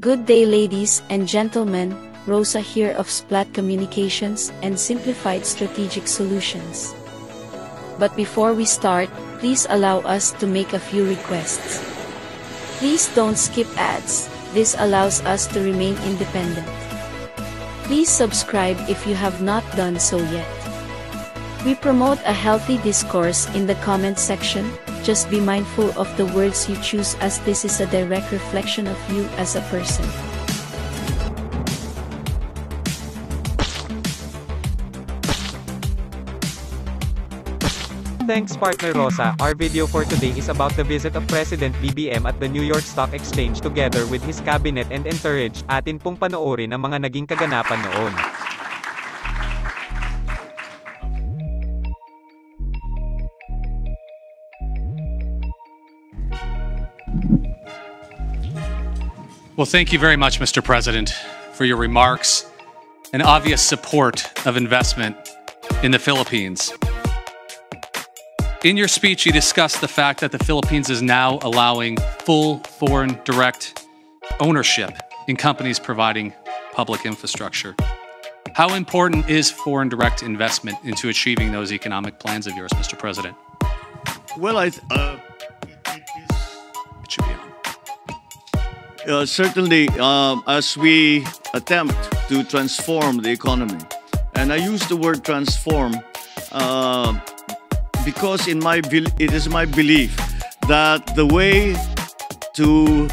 Good day, ladies and gentlemen. Rosa here of Splat Communications and Simplified Strategic Solutions. But before we start, please allow us to make a few requests. Please don't skip ads. This allows us to remain independent. Please subscribe if you have not done so yet. We promote a healthy discourse in the comment section. Just be mindful of the words you choose, as this is a direct reflection of you as a person. Thanks, partner Rosa. Our video for today is about the visit of President BBM at the New York Stock Exchange together with his cabinet and entourage. Atin pong panoorin ang mga naging kaganapan noon. Well, thank you very much, Mr. President, for your remarks and obvious support of investment in the Philippines. In your speech, you discussed the fact that the Philippines is now allowing full foreign direct ownership in companies providing public infrastructure. How important is foreign direct investment into achieving those economic plans of yours, Mr. President? Well, It should be on. certainly, as we attempt to transform the economy, and I use the word transform because it is my belief that the way to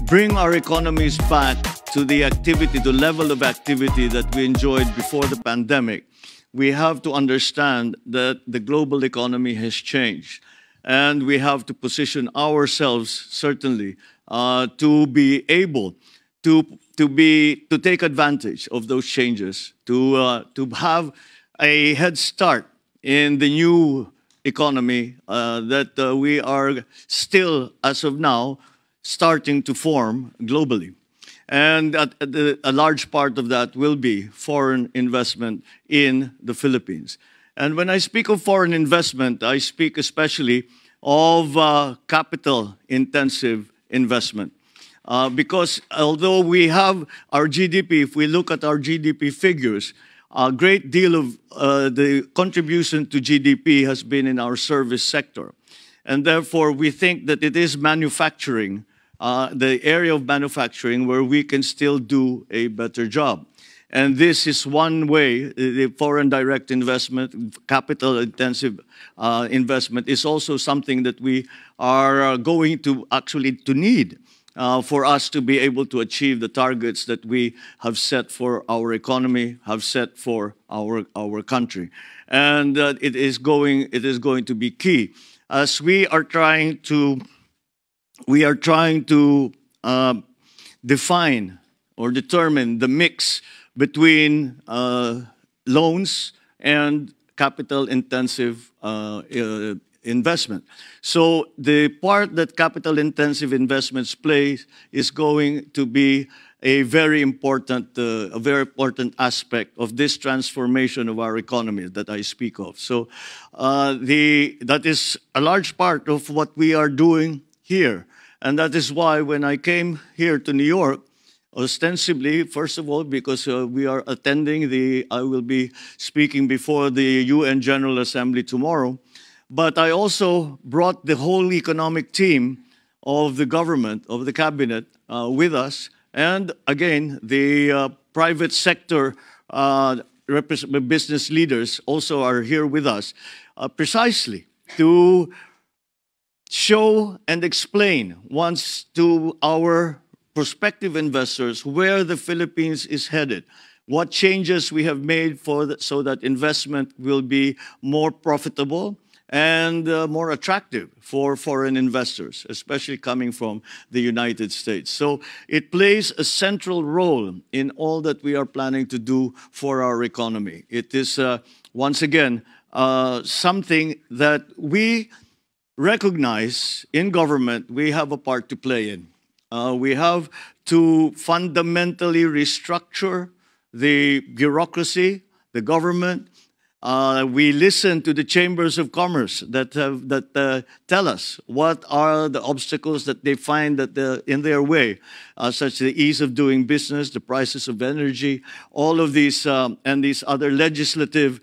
bring our economies back to the level of activity that we enjoyed before the pandemic, we have to understand that the global economy has changed. And we have to position ourselves, certainly, to be able to take advantage of those changes, to have a head start in the new economy that we are still, as of now, starting to form globally. And a large part of that will be foreign investment in the Philippines. And when I speak of foreign investment, I speak especially of capital-intensive investment. Because although we have our GDP, if we look at our GDP figures, a great deal of the contribution to GDP has been in our service sector. And therefore, we think that it is manufacturing, the area of manufacturing, where we can still do a better job. And this is one way. The foreign direct investment, capital-intensive investment, is also something that we are going to actually need for us to be able to achieve the targets that we have set for our economy, have set for our country. And it is going to be key as we are trying to define or determine the mix between loans and capital-intensive investment. So the part that capital-intensive investments play is going to be a very important aspect of this transformation of our economy that I speak of. So that is a large part of what we are doing here. And that is why when I came here to New York, ostensibly, first of all, because we are attending I will be speaking before the UN General Assembly tomorrow, but I also brought the whole economic team of the government, of the cabinet, with us. And again, the private sector business leaders also are here with us, precisely to show and explain once to our prospective investors where the Philippines is headed, what changes we have made so that investment will be more profitable and more attractive for foreign investors, especially coming from the United States. So it plays a central role in all that we are planning to do for our economy. It is, once again, something that we recognize in government we have a part to play in. We have to fundamentally restructure the bureaucracy, the government, We listen to the chambers of commerce that tell us what are the obstacles that they find that in their way, such as the ease of doing business, the prices of energy, all of these and these other legislative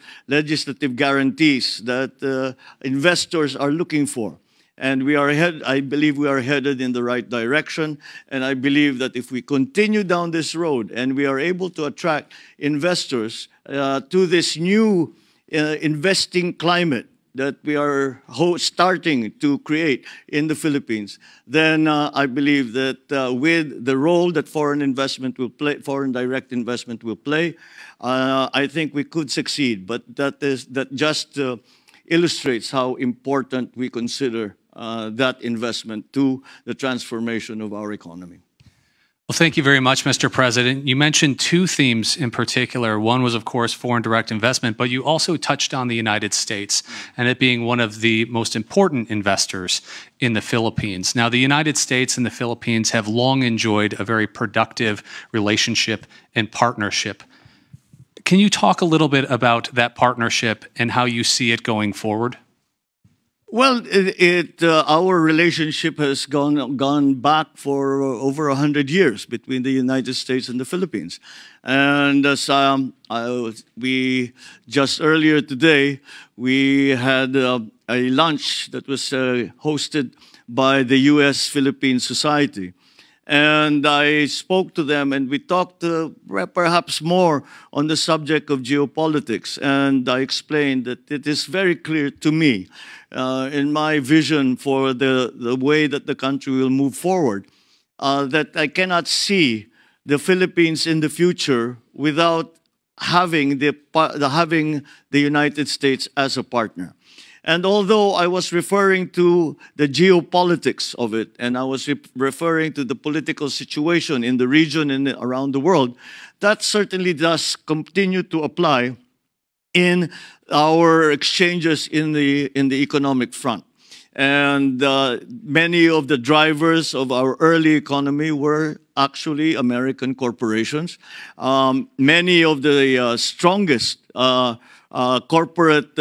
guarantees that investors are looking for. And we are I believe we are headed in the right direction. And I believe that if we continue down this road and we are able to attract investors to this new investing climate that we are starting to create in the Philippines, then I believe that with the role that foreign direct investment will play, I think we could succeed. But that just illustrates how important we consider that investment to the transformation of our economy. Well, thank you very much, Mr. President. You mentioned two themes in particular. One was, of course, foreign direct investment, but you also touched on the United States and it being one of the most important investors in the Philippines. Now, the United States and the Philippines have long enjoyed a very productive relationship and partnership. Can you talk a little bit about that partnership and how you see it going forward? Well, our relationship has gone back for over 100 years between the United States and the Philippines. And as we just earlier today, we had a lunch that was hosted by the U.S.-Philippine Society. And I spoke to them, and we talked perhaps more on the subject of geopolitics. And I explained that it is very clear to me, in my vision for the way that the country will move forward, that I cannot see the Philippines in the future without having the United States as a partner. And although I was referring to the geopolitics of it, and I was referring to the political situation in the region and around the world, that certainly does continue to apply in our exchanges in the economic front. And many of the drivers of our early economy were actually American corporations. Many of the strongest corporate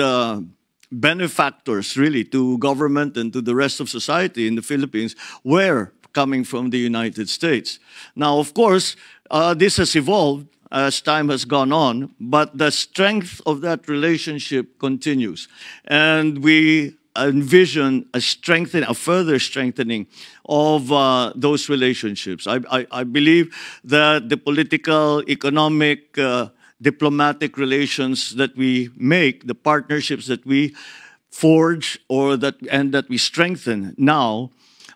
benefactors, really, to government and to the rest of society in the Philippines were coming from the United States. Now, of course, this has evolved as time has gone on, but the strength of that relationship continues. And we envision a further strengthening of those relationships. I believe that the political, economic, diplomatic relations that we make, the partnerships that we forge and that we strengthen now,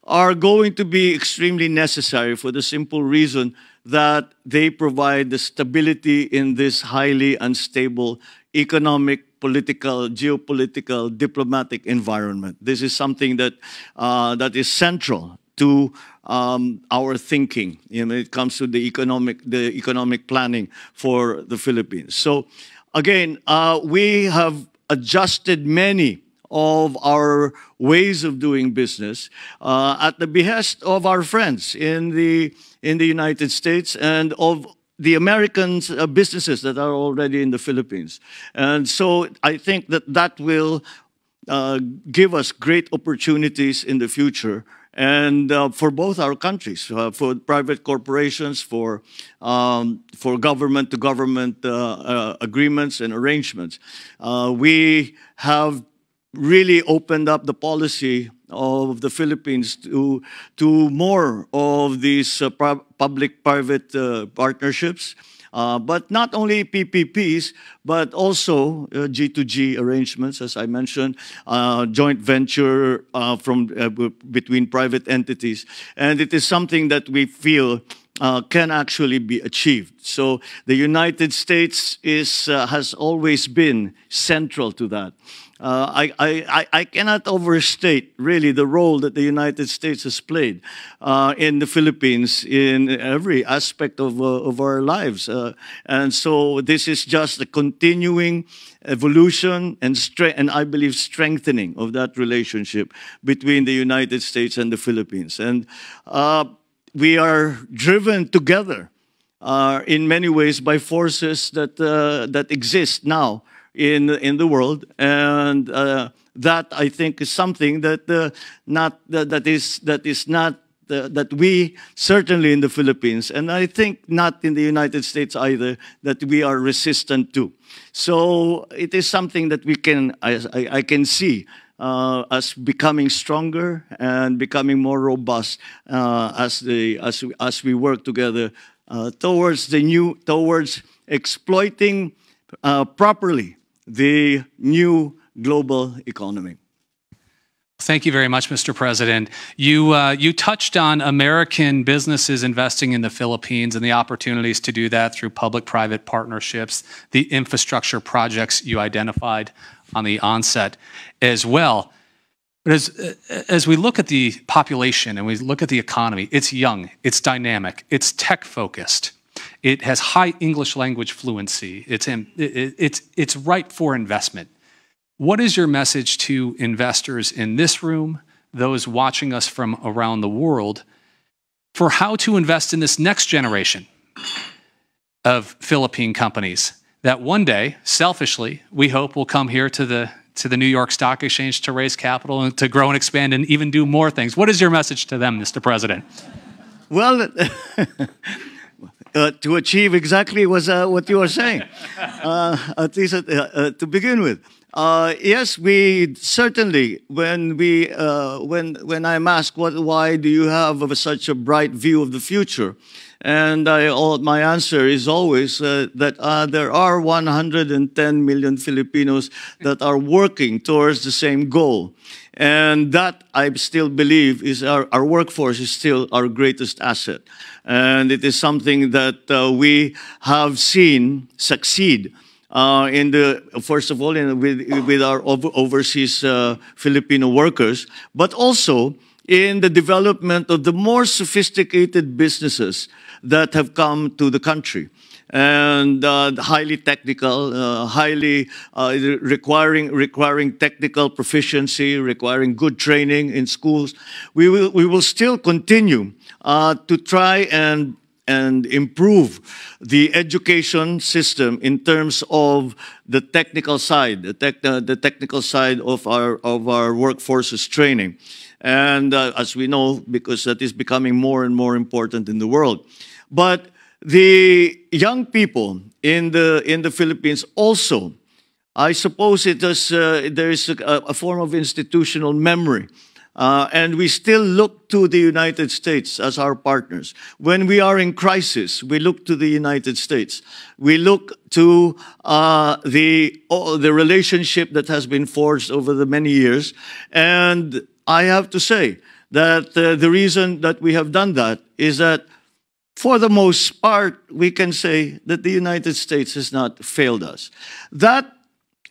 are going to be extremely necessary for the simple reason that they provide the stability in this highly unstable economic, political, geopolitical, diplomatic environment. This is something that is central to our thinking when it comes to the economic planning for the Philippines. So again, we have adjusted many of our ways of doing business at the behest of our friends in the United States and of the American businesses that are already in the Philippines. And so I think that will give us great opportunities in the future, and for both our countries, for private corporations, for government-to-government agreements and arrangements. We have really opened up the policy of the Philippines to more of these public-private partnerships, but not only PPPs, but also G2G arrangements, as I mentioned, joint venture between private entities. And it is something that we feel can actually be achieved. So the United States has always been central to that. I cannot overstate, really, the role that the United States has played in the Philippines in every aspect of our lives. And so this is just a continuing evolution and I believe strengthening of that relationship between the United States and the Philippines. And we are driven together in many ways by forces that exist now in the world, and that I think is something that that we certainly in the Philippines, and I think not in the United States either, that we are resistant to. So it is something that we can, I can see us becoming stronger and becoming more robust as we work together towards exploiting properly the new global economy. Thank you very much, Mr. President. You touched on American businesses investing in the Philippines and the opportunities to do that through public-private partnerships, the infrastructure projects you identified on the onset as well. But as we look at the population and we look at the economy, it's young, it's dynamic, it's tech-focused, it has high English language fluency, it's ripe for investment. What is your message to investors in this room, those watching us from around the world, for how to invest in this next generation of Philippine companies that one day, selfishly, we hope will come here to the New York Stock Exchange to raise capital and to grow and expand and even do more things? What is your message to them, Mr. President? Well, to achieve exactly what you are saying, at least to begin with. Yes, we certainly, when I'm asked why do you have such a bright view of the future, and my answer is always that there are 110 million Filipinos that are working towards the same goal. And that, I still believe, is our workforce is still our greatest asset. And it is something that we have seen succeed first of all, with our overseas Filipino workers, but also in the development of the more sophisticated businesses that have come to the country. And highly technical, highly requiring technical proficiency, requiring good training in schools. We will still continue to try and improve the education system in terms of the technical side, the technical side of our workforce's training. And as we know, because that is becoming more and more important in the world. But the young people in the Philippines also, I suppose there is a form of institutional memory. And we still look to the United States as our partners. When we are in crisis, we look to the United States. We look to the relationship that has been forged over the many years. And I have to say that the reason that we have done that is that for the most part, we can say that the United States has not failed us. That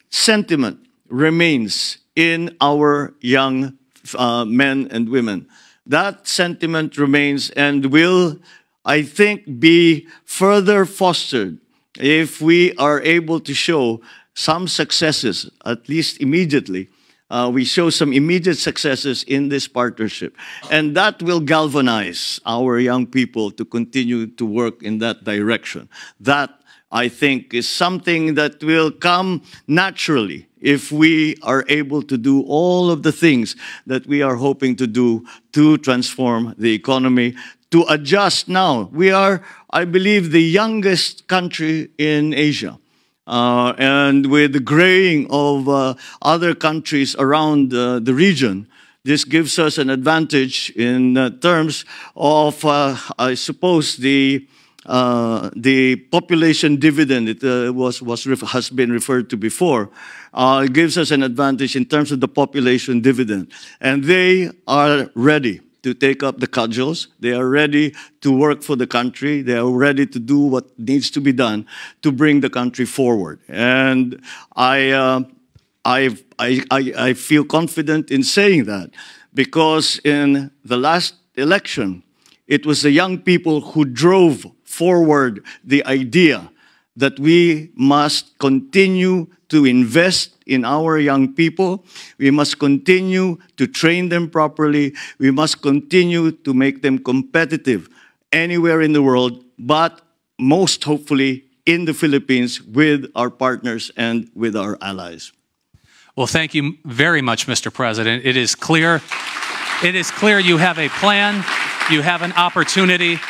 sentiment remains in our young men and women. That sentiment remains and will, I think, be further fostered if we are able to show some successes, at least immediately. We show some immediate successes in this partnership. And that will galvanize our young people to continue to work in that direction. That, I think, is something that will come naturally if we are able to do all of the things that we are hoping to do to transform the economy, to adjust now. We are, I believe, the youngest country in Asia. And with the graying of other countries around the region, this gives us an advantage in terms of, I suppose, the population dividend. It has been referred to before. It gives us an advantage in terms of the population dividend, and they are ready to take up the cudgels. They are ready to work for the country. They are ready to do what needs to be done to bring the country forward. And I feel confident in saying that because in the last election, it was the young people who drove forward the idea that we must continue to invest in our young people. We must continue to train them properly. We must continue to make them competitive anywhere in the world, but most hopefully in the Philippines with our partners and with our allies. Well, thank you very much, Mr. President. It is clear you have a plan, you have an opportunity,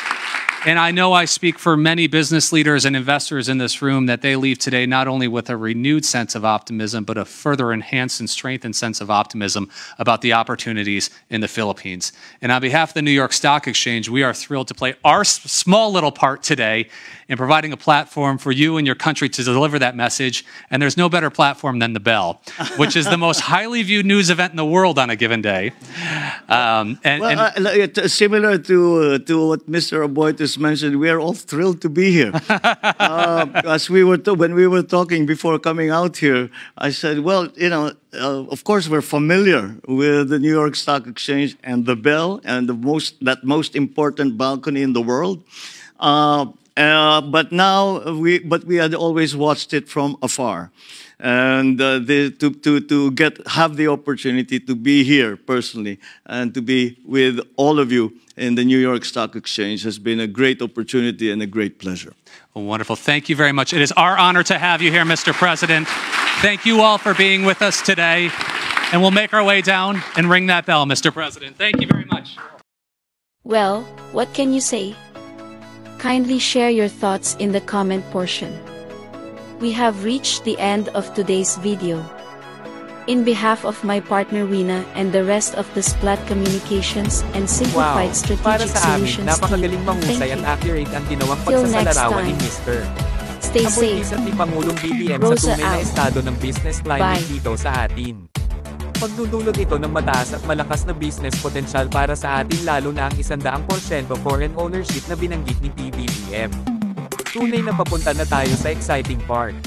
and I know I speak for many business leaders and investors in this room that they leave today not only with a renewed sense of optimism, but a further enhanced and strengthened sense of optimism about the opportunities in the Philippines. And on behalf of the New York Stock Exchange, we are thrilled to play our small little part today in providing a platform for you and your country to deliver that message. And there's no better platform than the Bell, which is the most highly viewed news event in the world on a given day. Similar to what Mr. Aboitis mentioned, we are all thrilled to be here. As when we were talking before coming out here, I said, well, of course we're familiar with the New York Stock Exchange and the Bell and that most important balcony in the world. But we had always watched it from afar, and to have the opportunity to be here personally and to be with all of you in the New York Stock Exchange has been a great opportunity and a great pleasure. Well, wonderful. Thank you very much. It is our honor to have you here, Mr. President. Thank you all for being with us today, and we'll make our way down and ring that bell, Mr. President. Thank you very much. Well, what can you say? Kindly share your thoughts in the comment portion. We have reached the end of today's video. In behalf of my partner Rina and the rest of the Splat Communications and Simplified Strategic Solutions napakagaling team, mahusay at accurate ang ginawang Till next pagsasalarawan ni time. Mr. Stay safe. Appointees ni Pangulong BBM Rosa sa tunay na out. estado ng business climate Bye. dito sa atin. Pagdudulot ito ng mataas at malakas na business potential para sa atin, lalo na ang 100% foreign ownership na binanggit ni BBM. Tunay na papunta na tayo sa exciting part.